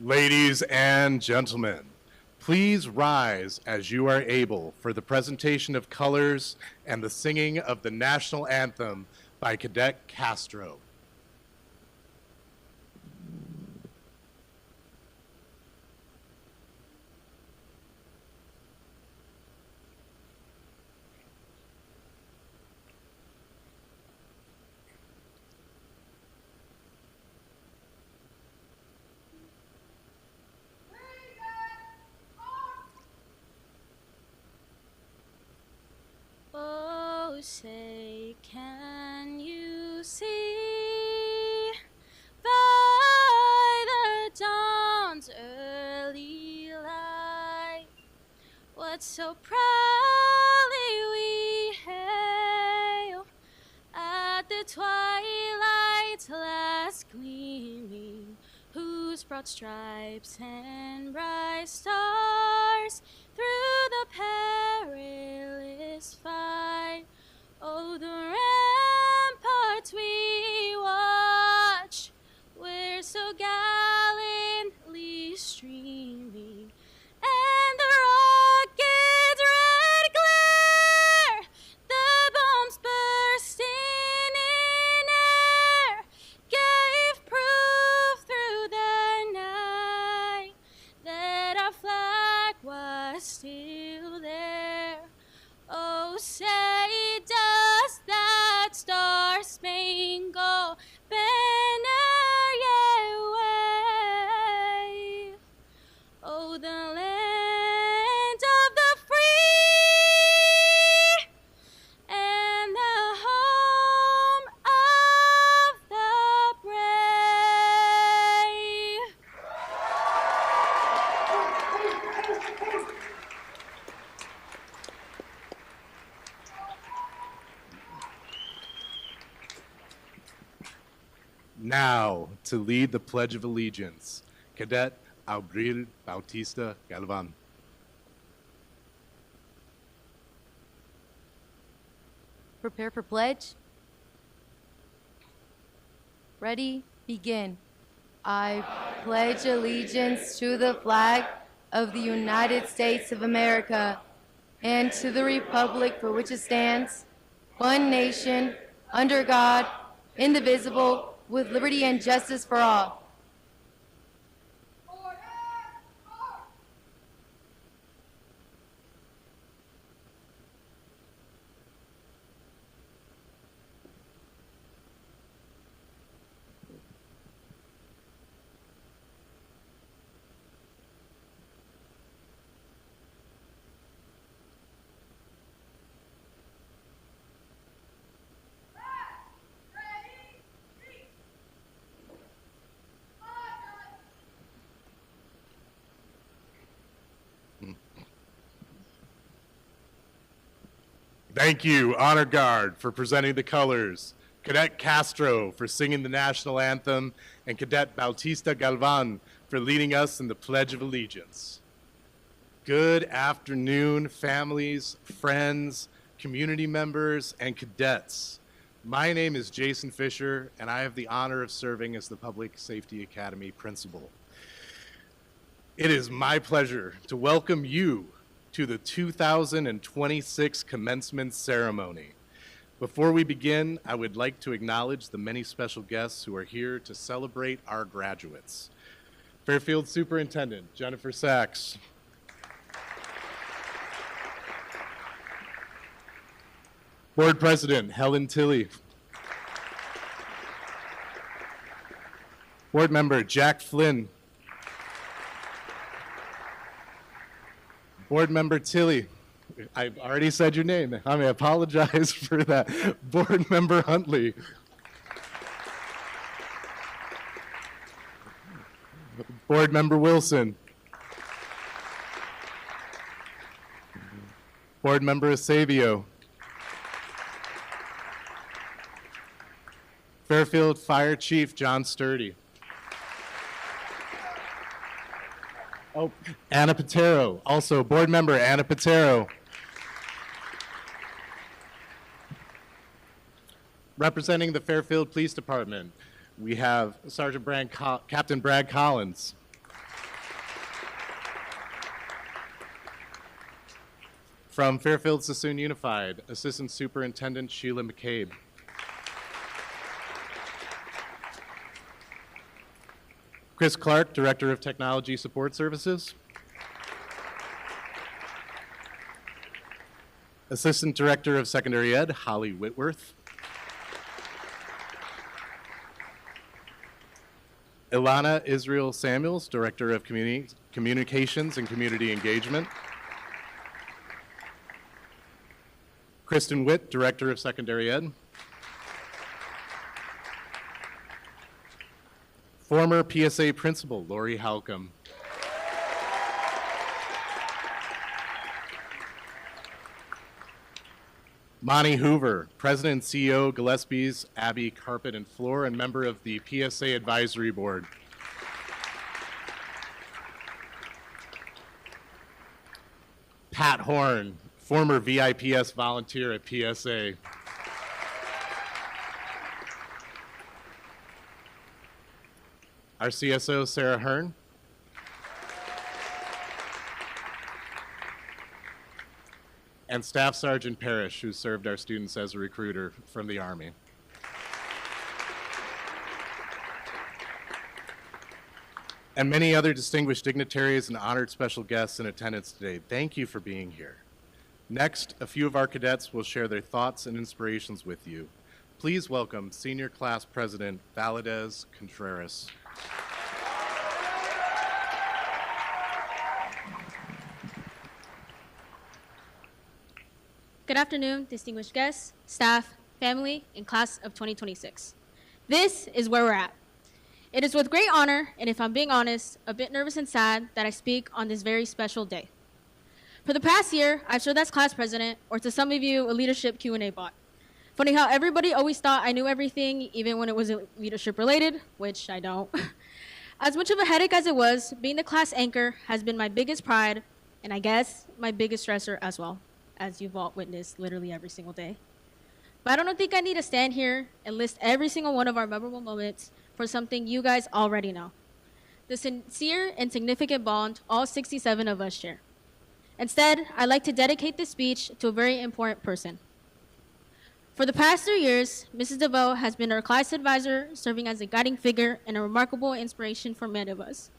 Ladies and gentlemen, please rise as you are able for the presentation of colors and the singing of the national anthem by Cadet Castro. Oh, say, can you see by the dawn's early light what so proudly we hail at the twilight's last gleaming, whose broad stripes and bright stars through the perilous fight, oh, the ramparts we watch, were so gallantly streaming, and the rocket's red glare, the bombs bursting in air, gave proof through the night that our flag was still there. Oh, say, does that star-spangled banner yet wave? Oh, the land of the free and the home of the brave. Now, to lead the Pledge of Allegiance, Cadet Abril Bautista Galvan. Prepare for pledge. Ready, begin. I pledge allegiance to the flag of the United States of America and to the republic for which it stands, one nation, under God, indivisible, with liberty and justice for all. Thank you, Honor Guard, for presenting the colors, Cadet Castro for singing the national anthem, and Cadet Bautista Galvan for leading us in the Pledge of Allegiance. Good afternoon, families, friends, community members, and cadets. My name is Jason Fisher, and I have the honor of serving as the Public Safety Academy principal. It is my pleasure to welcome you to the 2026 commencement ceremony. Before we begin, I would like to acknowledge the many special guests who are here to celebrate our graduates. Fairfield Superintendent Jennifer Sachs, Board President Helen Tilley, Board Member Jack Flynn, Board Member Tilley, I've already said your name. I apologize for that. Board Member Huntley. Board Member Wilson. Board Member Asavio. Fairfield Fire Chief John Sturdy. Oh, Anna Patero, also board member Anna Patero. Representing the Fairfield Police Department, we have Captain Brad Collins. From Fairfield-Suisun Unified, Assistant Superintendent Sheila McCabe. Chris Clark, Director of Technology Support Services. Assistant Director of Secondary Ed, Holly Whitworth. Ilana Israel Samuels, Director of Communications and Community Engagement. Kristen Witt, Director of Secondary Ed. Former PSA Principal, Lori Halcomb. Monty Hoover, President and CEO, Gillespie's Abbey Carpet and Floor, and member of the PSA Advisory Board. Pat Horn, former VIPS volunteer at PSA. Our CSO, Sarah Hearn. And Staff Sergeant Parrish, who served our students as a recruiter from the Army. And many other distinguished dignitaries and honored special guests in attendance today. Thank you for being here. Next, a few of our cadets will share their thoughts and inspirations with you. Please welcome Senior Class President Valadez Contreras. Good afternoon, distinguished guests, staff, family, and class of 2026. This is where we're at. It is with great honor, and if I'm being honest, a bit nervous and sad that I speak on this very special day. For the past year, I've served as class president, or to some of you, a leadership Q&A bot. Funny how everybody always thought I knew everything, even when it wasn't leadership related, which I don't. As much of a headache as it was, being the class anchor has been my biggest pride, and I guess my biggest stressor as well, as you've all witnessed literally every single day. But I don't think I need to stand here and list every single one of our memorable moments for something you guys already know. The sincere and significant bond all 67 of us share. Instead, I'd like to dedicate this speech to a very important person. For the past 3 years, Mrs. DeVoe has been our class advisor, serving as a guiding figure and a remarkable inspiration for many of us.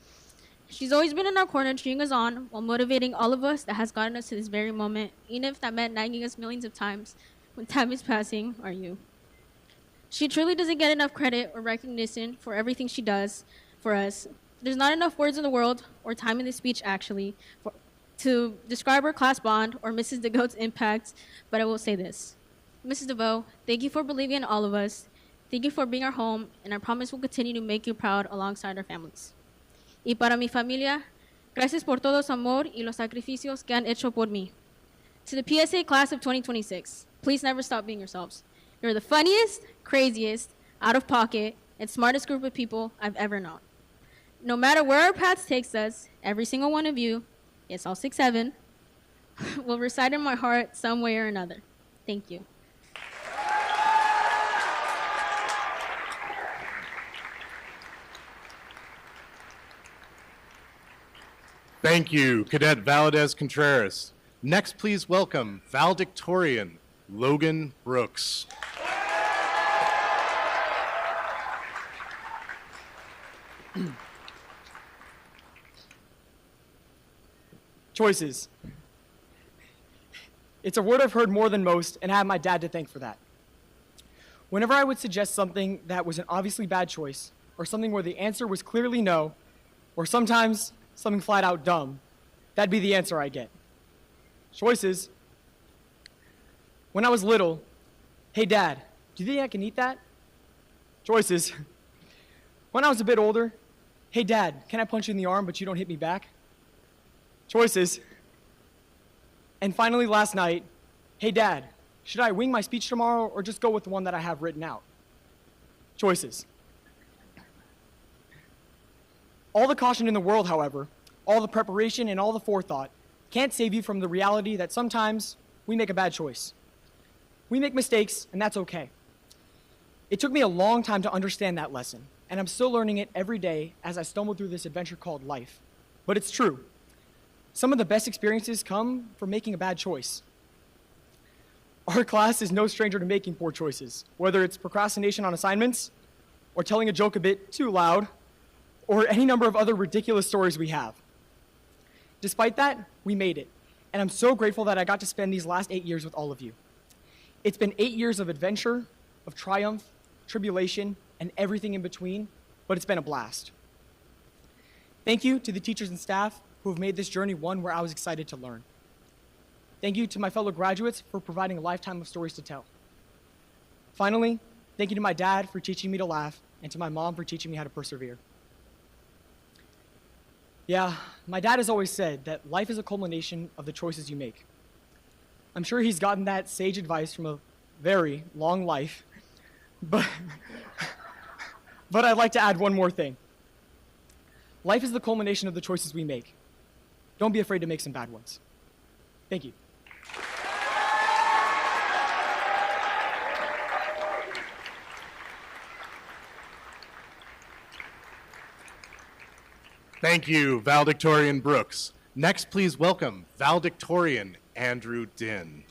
She's always been in our corner, cheering us on, while motivating all of us that has gotten us to this very moment, even if that meant nagging us millions of times when time is passing, are you. She truly doesn't get enough credit or recognition for everything she does for us. There's not enough words in the world, or time in this speech actually, to describe her class bond or Mrs. DeGoat's impact, but I will say this. Mrs. DeVoe, thank you for believing in all of us. Thank you for being our home, and I promise we'll continue to make you proud alongside our families. Y para mi familia, gracias por todo su amor y los sacrificios que han hecho por mí. To the PSA class of 2026, please never stop being yourselves. You're the funniest, craziest, out-of-pocket, and smartest group of people I've ever known. No matter where our paths takes us, every single one of you, yes, all 6'7", will reside in my heart some way or another. Thank you. Thank you, Cadet Valadez Contreras. Next, please welcome valedictorian Logan Brooks. Choices. It's a word I've heard more than most, and I have my dad to thank for that. Whenever I would suggest something that was an obviously bad choice, or something where the answer was clearly no, or sometimes something flat out dumb, that'd be the answer I get. Choices. When I was little, hey Dad, do you think I can eat that? Choices. When I was a bit older, hey Dad, can I punch you in the arm but you don't hit me back? Choices. And finally last night, hey Dad, should I wing my speech tomorrow or just go with the one that I have written out? Choices. All the caution in the world, however, all the preparation and all the forethought can't save you from the reality that sometimes we make a bad choice. We make mistakes, and that's okay. It took me a long time to understand that lesson, and I'm still learning it every day as I stumble through this adventure called life. But it's true. Some of the best experiences come from making a bad choice. Our class is no stranger to making poor choices, whether it's procrastination on assignments, or telling a joke a bit too loud, or any number of other ridiculous stories we have. Despite that, we made it, and I'm so grateful that I got to spend these last 8 years with all of you. It's been 8 years of adventure, of triumph, tribulation, and everything in between, but it's been a blast. Thank you to the teachers and staff who have made this journey one where I was excited to learn. Thank you to my fellow graduates for providing a lifetime of stories to tell. Finally, thank you to my dad for teaching me to laugh, and to my mom for teaching me how to persevere. Yeah, my dad has always said that life is a culmination of the choices you make. I'm sure he's gotten that sage advice from a very long life, but I'd like to add one more thing. Life is the culmination of the choices we make. Don't be afraid to make some bad ones. Thank you. Thank you, valedictorian Brooks. Next, please welcome valedictorian Andrew Din.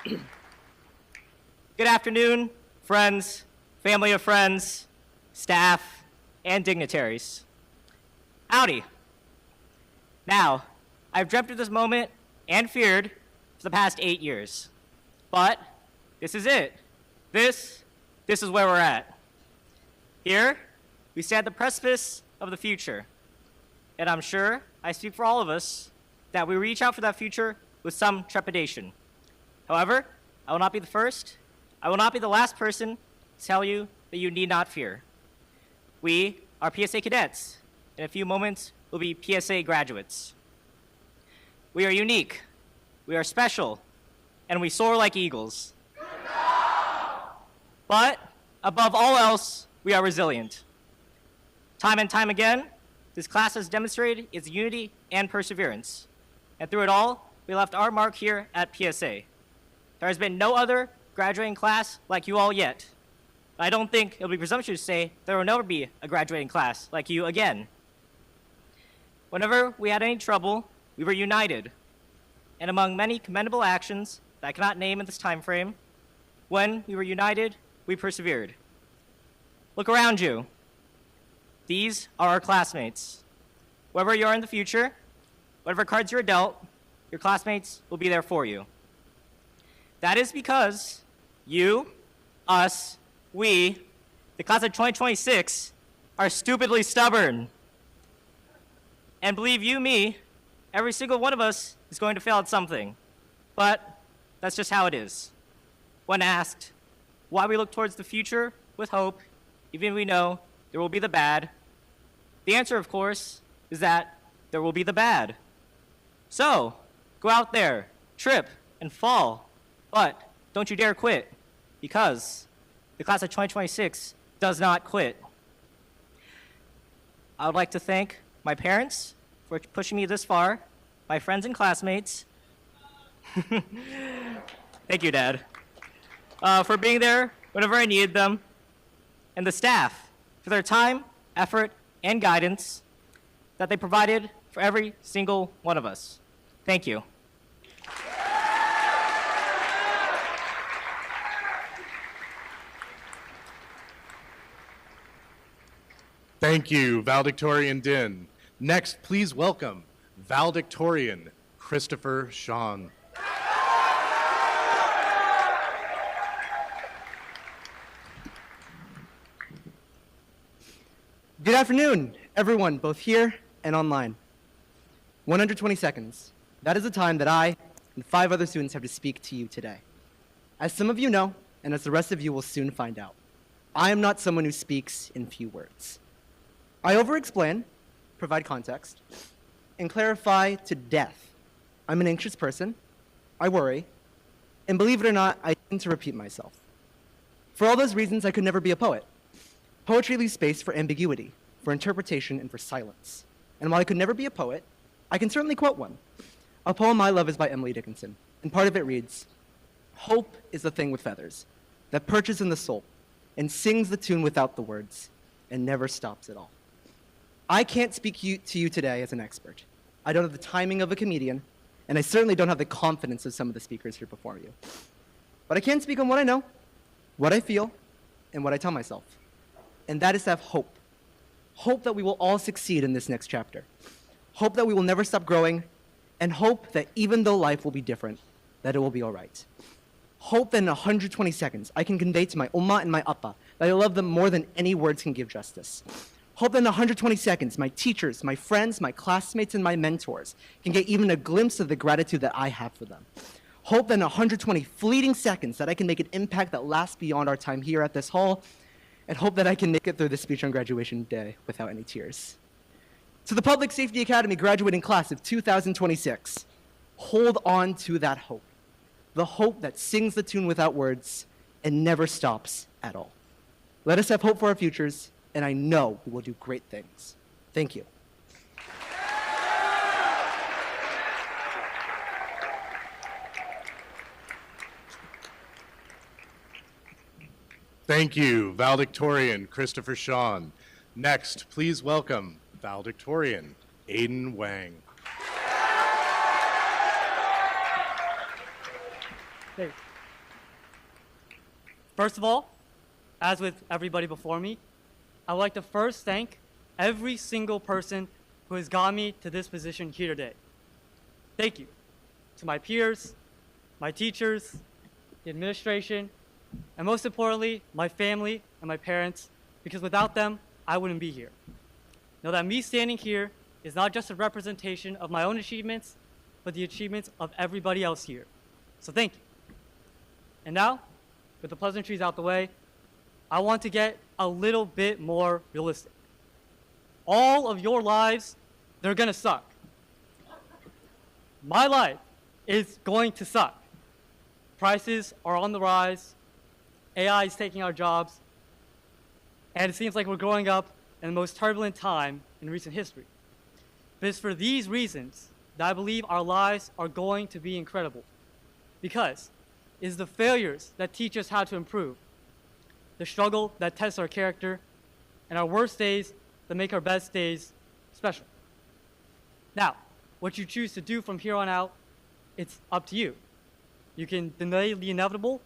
Good afternoon, friends, family of friends, staff, and dignitaries. Howdy. Now, I've dreamt of this moment and feared for the past 8 years. But this is it. This is where we're at. Here, we stand at the precipice of the future. And I'm sure I speak for all of us that we reach out for that future with some trepidation. However, I will not be the first. I will not be the last person to tell you that you need not fear. We are PSA cadets. In a few moments, we'll be PSA graduates. We are unique. We are special. And we soar like eagles. But above all else, we are resilient. Time and time again, this class has demonstrated its unity and perseverance. And through it all, we left our mark here at PSA. There has been no other graduating class like you all yet. I don't think it would be presumptuous to say there will never be a graduating class like you again. Whenever we had any trouble, we were united. And among many commendable actions that I cannot name in this time frame, when we were united, we persevered. Look around you. These are our classmates. Wherever you are in the future, whatever cards you're dealt, your classmates will be there for you. That is because you, us, we, the class of 2026, are stupidly stubborn. And believe you me, every single one of us is going to fail at something. But that's just how it is. When asked why we look towards the future with hope, even if we know there will be the bad, the answer, of course, is that there will be the bad. So, go out there, trip, and fall, but don't you dare quit, because the class of 2026 does not quit. I would like to thank my parents for pushing me this far, my friends and classmates. Thank you, Dad. For being there whenever I needed them, and the staff for their time, effort, and guidance that they provided for every single one of us. Thank you. Thank you, valedictorian Din. Next, please welcome valedictorian Christopher Sean. Good afternoon, everyone, both here and online. 120 seconds. That is the time that I and 5 other students have to speak to you today. As some of you know, and as the rest of you will soon find out, I am not someone who speaks in few words. I over-explain, provide context, and clarify to death. I'm an anxious person, I worry, and believe it or not, I tend to repeat myself. For all those reasons, I could never be a poet. Poetry leaves space for ambiguity, for interpretation, and for silence. And while I could never be a poet, I can certainly quote one. A poem I love is by Emily Dickinson, and part of it reads, "Hope is the thing with feathers that perches in the soul and sings the tune without the words and never stops at all. I can't speak to you today as an expert. I don't have the timing of a comedian, and I certainly don't have the confidence of some of the speakers here before you. But I can speak on what I know, what I feel, and what I tell myself. And that is to have hope. Hope that we will all succeed in this next chapter. Hope that we will never stop growing, and hope that even though life will be different, that it will be all right. Hope that in 120 seconds, I can convey to my umma and my appa that I love them more than any words can give justice. Hope that in 120 seconds, my teachers, my friends, my classmates, and my mentors can get even a glimpse of the gratitude that I have for them. Hope that in 120 fleeting seconds that I can make an impact that lasts beyond our time here at this hall, and hope that I can make it through the speech on graduation day without any tears. To the Public Safety Academy graduating class of 2026, hold on to that hope. The hope that sings the tune without words and never stops at all. Let us have hope for our futures, and I know we will do great things. Thank you. Thank you, valedictorian Christopher Sean. Next, please welcome valedictorian Aiden Wang. Hey. First of all, as with everybody before me, I would like to first thank every single person who has got me to this position here today. Thank you to my peers, my teachers, the administration, and most importantly, my family and my parents, because without them, I wouldn't be here. Know that me standing here is not just a representation of my own achievements, but the achievements of everybody else here. So thank you. And now, with the pleasantries out the way, I want to get a little bit more realistic. All of your lives, they're gonna suck. My life is going to suck. Prices are on the rise, AI is taking our jobs, and it seems like we're growing up in the most turbulent time in recent history. But it's for these reasons that I believe our lives are going to be incredible. Because it is the failures that teach us how to improve, the struggle that tests our character, and our worst days that make our best days special. Now, what you choose to do from here on out, it's up to you. You can delay the inevitable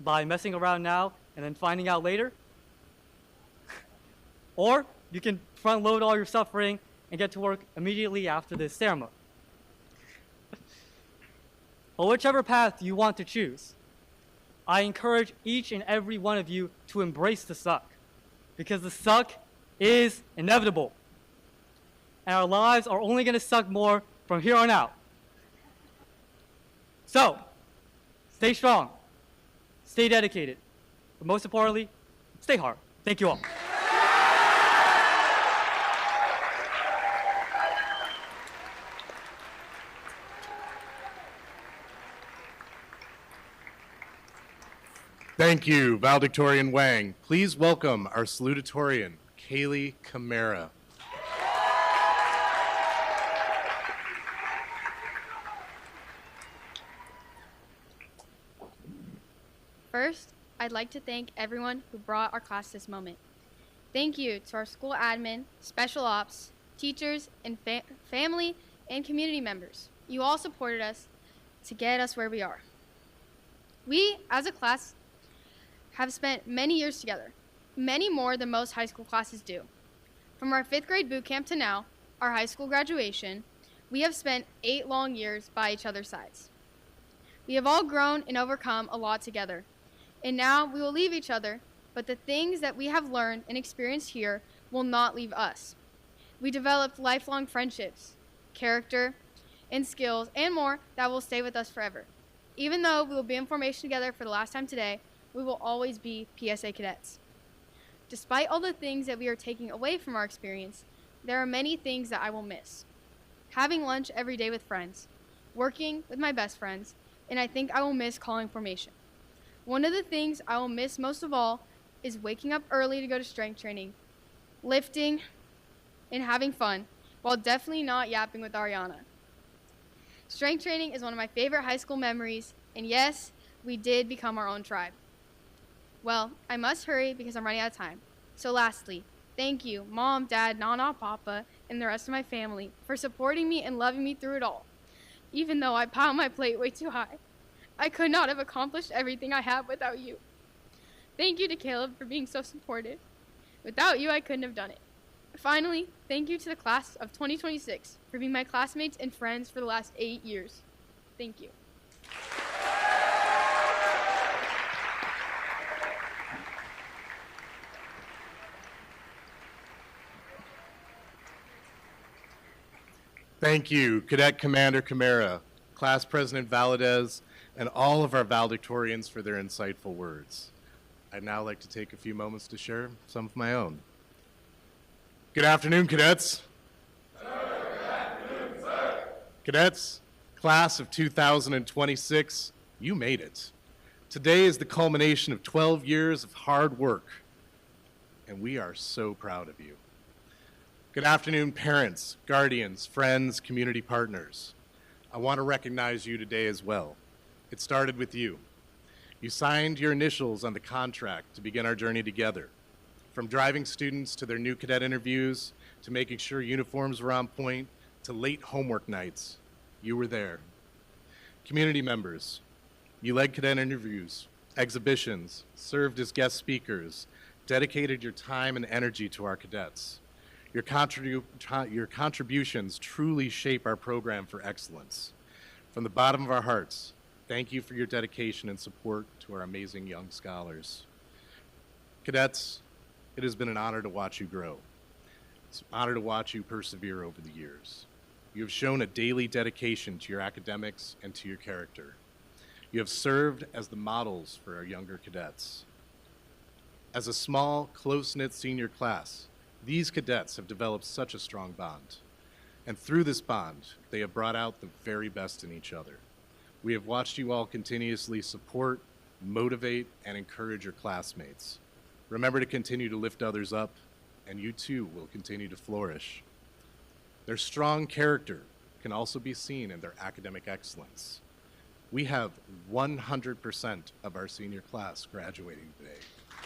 by messing around now and then finding out later. Or you can front load all your suffering and get to work immediately after this ceremony. But whichever path you want to choose, I encourage each and every one of you to embrace the suck, because the suck is inevitable. And our lives are only going to suck more from here on out. So, stay strong, stay dedicated, but most importantly, stay hard. Thank you all. Thank you, valedictorian Wang. Please welcome our salutatorian, Kaylee Camara. First, I'd like to thank everyone who brought our class this moment. Thank you to our school admin, special ops, teachers, and family and community members. You all supported us to get us where we are. We, as a class, have spent many years together, many more than most high school classes do. From our 5th grade boot camp to now, our high school graduation, we have spent 8 long years by each other's sides. We have all grown and overcome a lot together, and now we will leave each other, but the things that we have learned and experienced here will not leave us. We developed lifelong friendships, character, and skills, and more that will stay with us forever. Even though we will be in formation together for the last time today, we will always be PSA cadets. Despite all the things that we are taking away from our experience, there are many things that I will miss. Having lunch every day with friends, working with my best friends, and I think I will miss calling formation. One of the things I will miss most of all is waking up early to go to strength training, lifting, and having fun, while definitely not yapping with Ariana. Strength training is one of my favorite high school memories, and yes, we did become our own tribe. Well, I must hurry because I'm running out of time. So lastly, Thank you, Mom, Dad, Nana, Papa, and the rest of my family for supporting me and loving me through it all. Even though I piled my plate way too high, I could not have accomplished everything I have without you. Thank you to Caleb for being so supportive. Without you, I couldn't have done it. Finally, thank you to the class of 2026 for being my classmates and friends for the last 8 years. Thank you. Thank you, Cadet Commander Camara, Class President Valadez, and all of our valedictorians for their insightful words. I'd now like to take a few moments to share some of my own. Good afternoon, cadets. Sir, good afternoon, sir. Cadets, Class of 2026, you made it. Today is the culmination of 12 years of hard work, and we are so proud of you. Good afternoon, parents, guardians, friends, community partners. I want to recognize you today as well. It started with you. You signed your initials on the contract to begin our journey together. From driving students to their new cadet interviews, to making sure uniforms were on point, to late homework nights, you were there. Community members, you led cadet interviews, exhibitions, served as guest speakers, dedicated your time and energy to our cadets. Your contributions truly shape our program for excellence. From the bottom of our hearts, thank you for your dedication and support to our amazing young scholars. Cadets, it has been an honor to watch you grow. It's an honor to watch you persevere over the years. You have shown a daily dedication to your academics and to your character. You have served as the models for our younger cadets. As a small, close-knit senior class, these cadets have developed such a strong bond. And through this bond, they have brought out the very best in each other. We have watched you all continuously support, motivate, and encourage your classmates. Remember to continue to lift others up, and you too will continue to flourish. Their strong character can also be seen in their academic excellence. We have 100% of our senior class graduating today.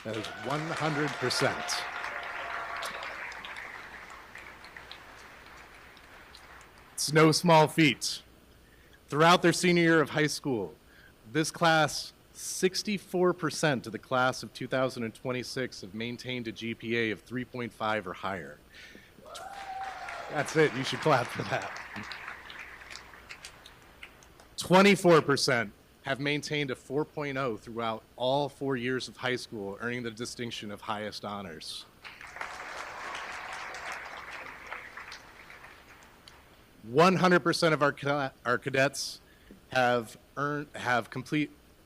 That is 100%. It's no small feat. Throughout their senior year of high school, this class, 64% of the class of 2026 have maintained a GPA of 3.5 or higher. That's it, you should clap for that. 24% have maintained a 4.0 throughout all 4 years of high school, earning the distinction of highest honors. 100% of our cadets have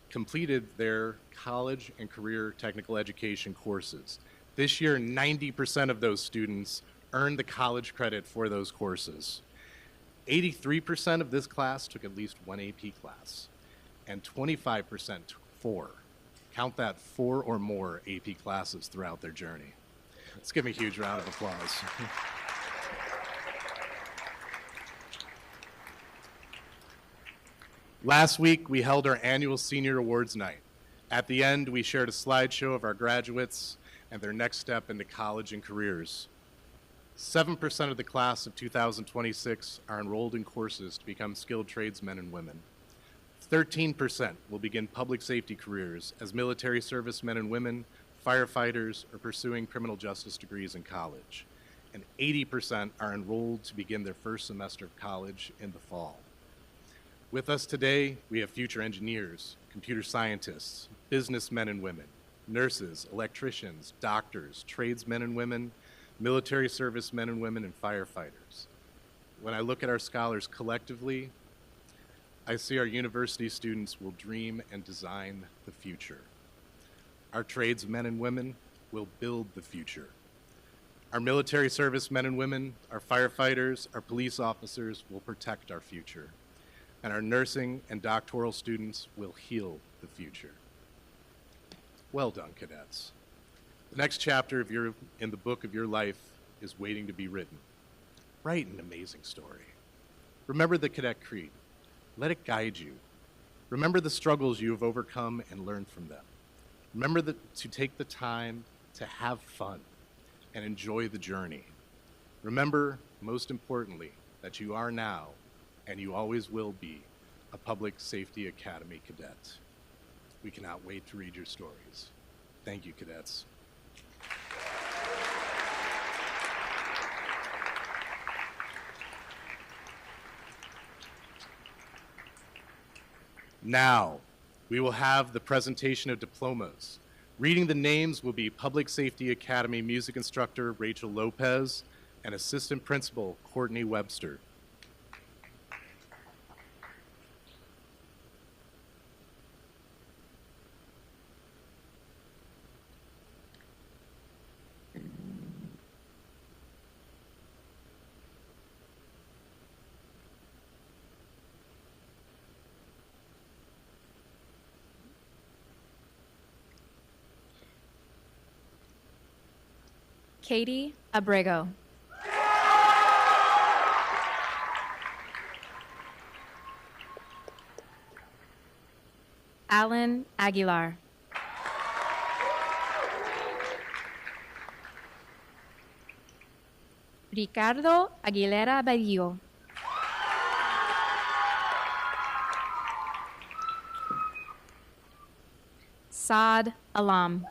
completed their college and career technical education courses. This year, 90% of those students earned the college credit for those courses. 83% of this class took at least one AP class, and 25% took 4. Count that, 4 or more AP classes throughout their journey. Let's give them a huge round of applause. Last week, we held our annual Senior Awards Night. At the end, we shared a slideshow of our graduates and their next step into college and careers. 7% of the class of 2026 are enrolled in courses to become skilled tradesmen and women. 13% will begin public safety careers as military servicemen and women, firefighters, or pursuing criminal justice degrees in college. And 80% are enrolled to begin their first semester of college in the fall. With us today, we have future engineers, computer scientists, businessmen and women, nurses, electricians, doctors, tradesmen and women, military service men and women, and firefighters. When I look at our scholars collectively, I see our university students will dream and design the future. Our tradesmen and women will build the future. Our military service men and women, our firefighters, our police officers will protect our future. And our nursing and doctoral students will heal the future. Well done, cadets. The next chapter in the book of your life is waiting to be written. Write an amazing story. Remember the cadet creed. Let it guide you. Remember the struggles you have overcome and learn from them. Remember to take the time to have fun. and enjoy the journey. Remember, most importantly, that you are now, and you always will be, a Public Safety Academy cadet. We cannot wait to read your stories. Thank you, cadets. Now, we will have the presentation of diplomas. Reading the names will be Public Safety Academy Music Instructor Rachel Lopez and Assistant Principal Courtney Webster. Katie Abrego. Alan Aguilar. Ricardo Aguilera Badillo. Saad Alam.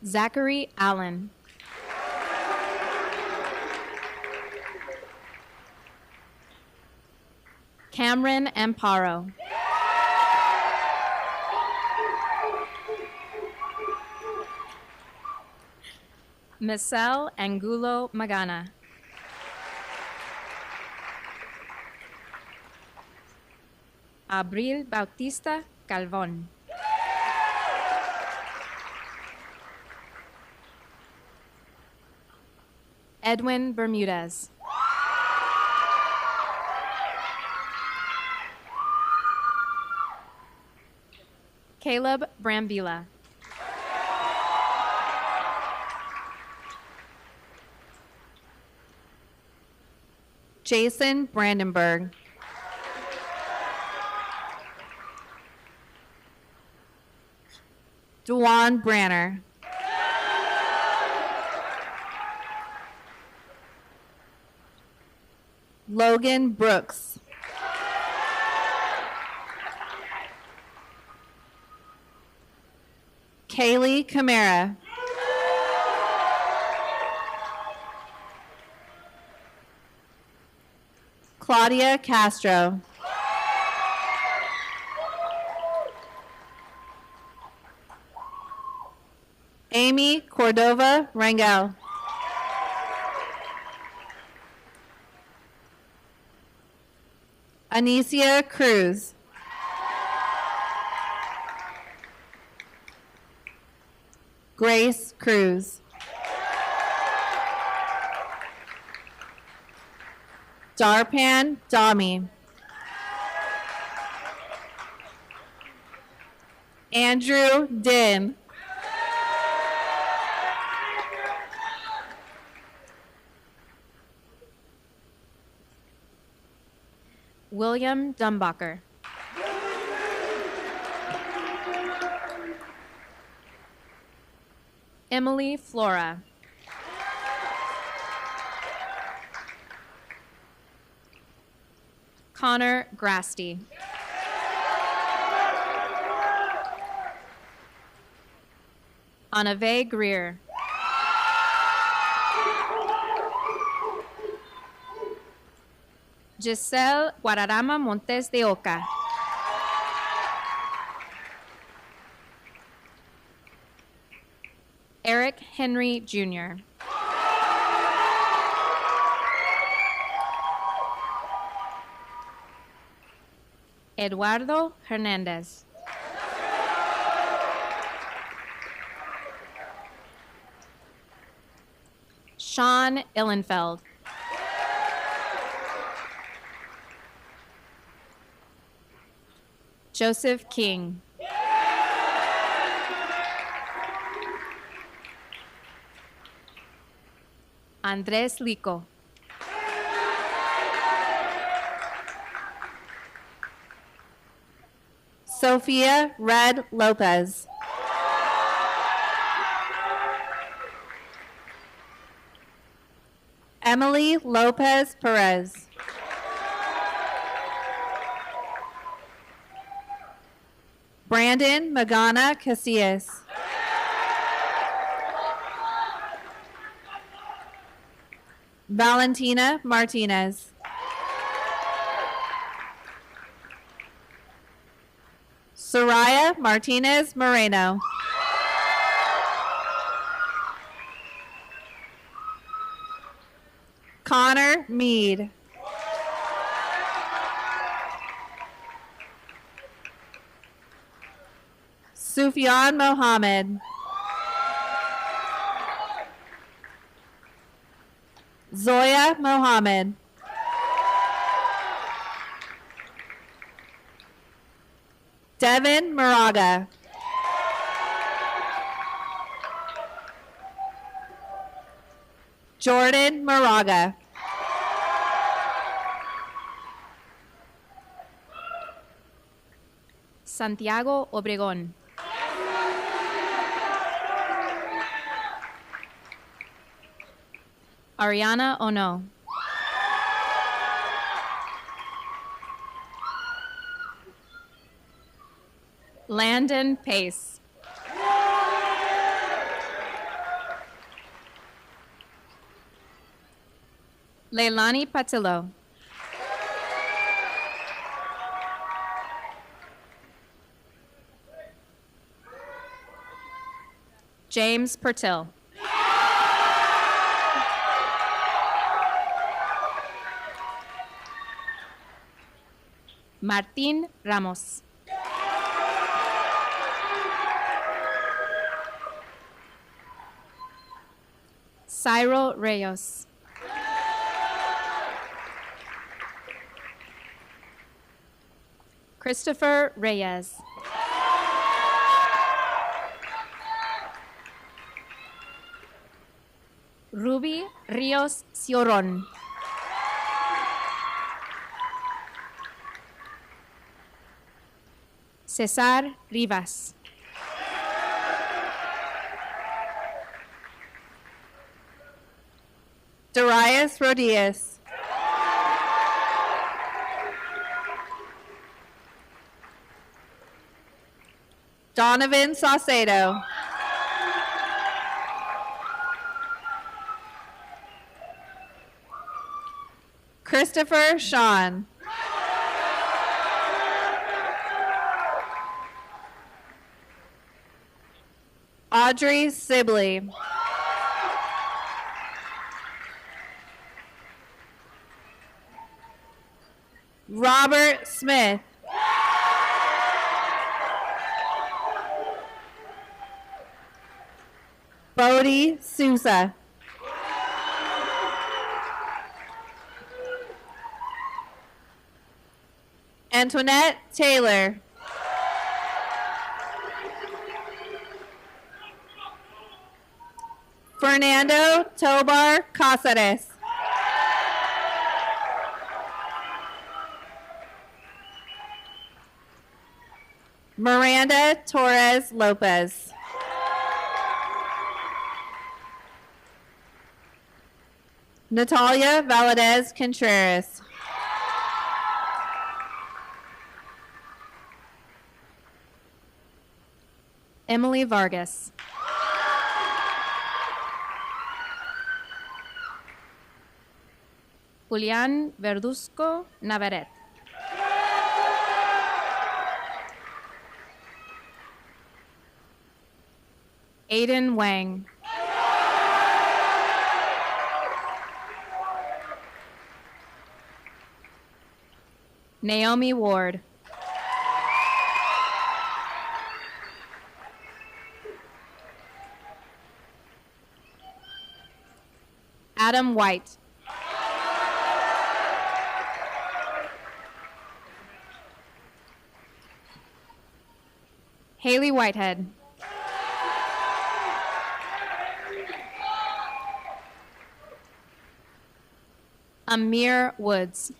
Zachary Allen. Cameron Amparo. Michelle Angulo Magana. Abril Bautista Calvón. Edwin Bermudez. Caleb Brambila. Jason Brandenburg. Dewan Branner. Logan Brooks. Kaylee Camara. Claudia Castro. Amy Cordova Rangel. Anicia Cruz. Grace Cruz. Darpan Dami. Andrew Din. William Dumbacher. Emily Flora. Connor Grasty. Anave Greer. Giselle Guadarrama Montes de Oca. Eric Henry Jr. Eduardo Hernandez. Sean Illenfeld. Joseph King. Andres Lico. Sophia Red Lopez. Emily Lopez Perez. Brandon Magana Casillas. Valentina Martinez. Soraya Martinez Moreno. Connor Mead. Sufyan Mohammed. Zoya Mohammed. Devin Moraga. Jordan Moraga. Santiago Obregón. Ariana Ono. Landon Pace. Leilani Patillo. James Pertil. Martín Ramos. Cyril Reyes. Christopher Reyes. Ruby Rios Cioron. Cesar Rivas. Darius Rodriguez. Donovan Saucedo. Christopher Sean. Audrey Sibley. Robert Smith. Bodie Sousa. Antoinette Taylor. Fernando Tobar Casares. Miranda Torres Lopez. Natalia Valadez Contreras. Emily Vargas. Julian Verduzco Navarrete. Aiden Wang. Naomi Ward. Adam White. Haley Whitehead. Amir Woods.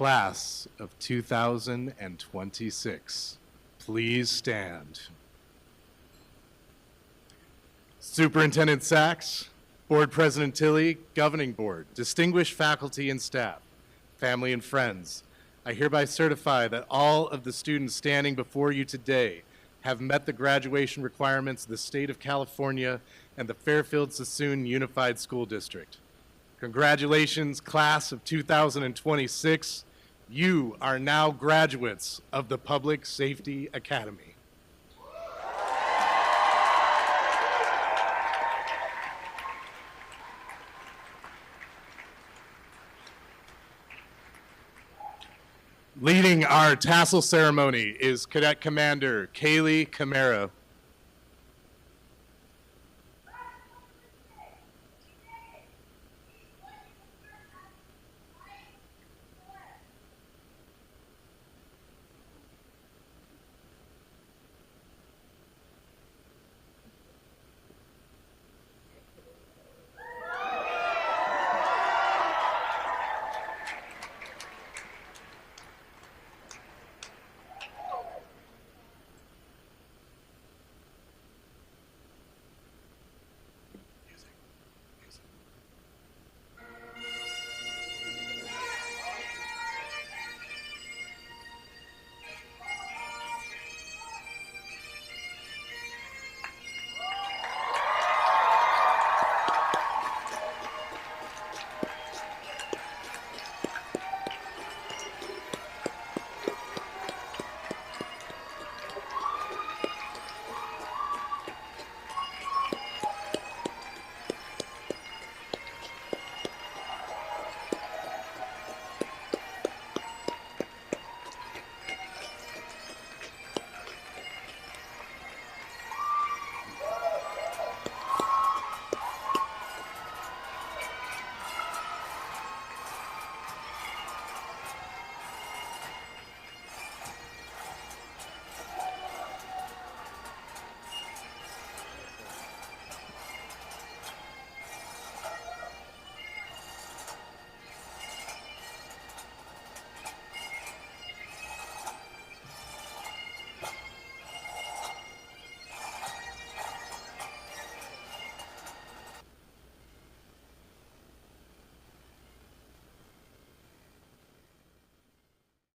Class of 2026, please stand. Superintendent Sachs, Board President Tilley, Governing Board, distinguished faculty and staff, family and friends, I hereby certify that all of the students standing before you today have met the graduation requirements of the state of California and the Fairfield-Suisun Unified School District. Congratulations, class of 2026. You are now graduates of the Public Safety Academy. Leading our tassel ceremony is Cadet Commander Kaylee Camara.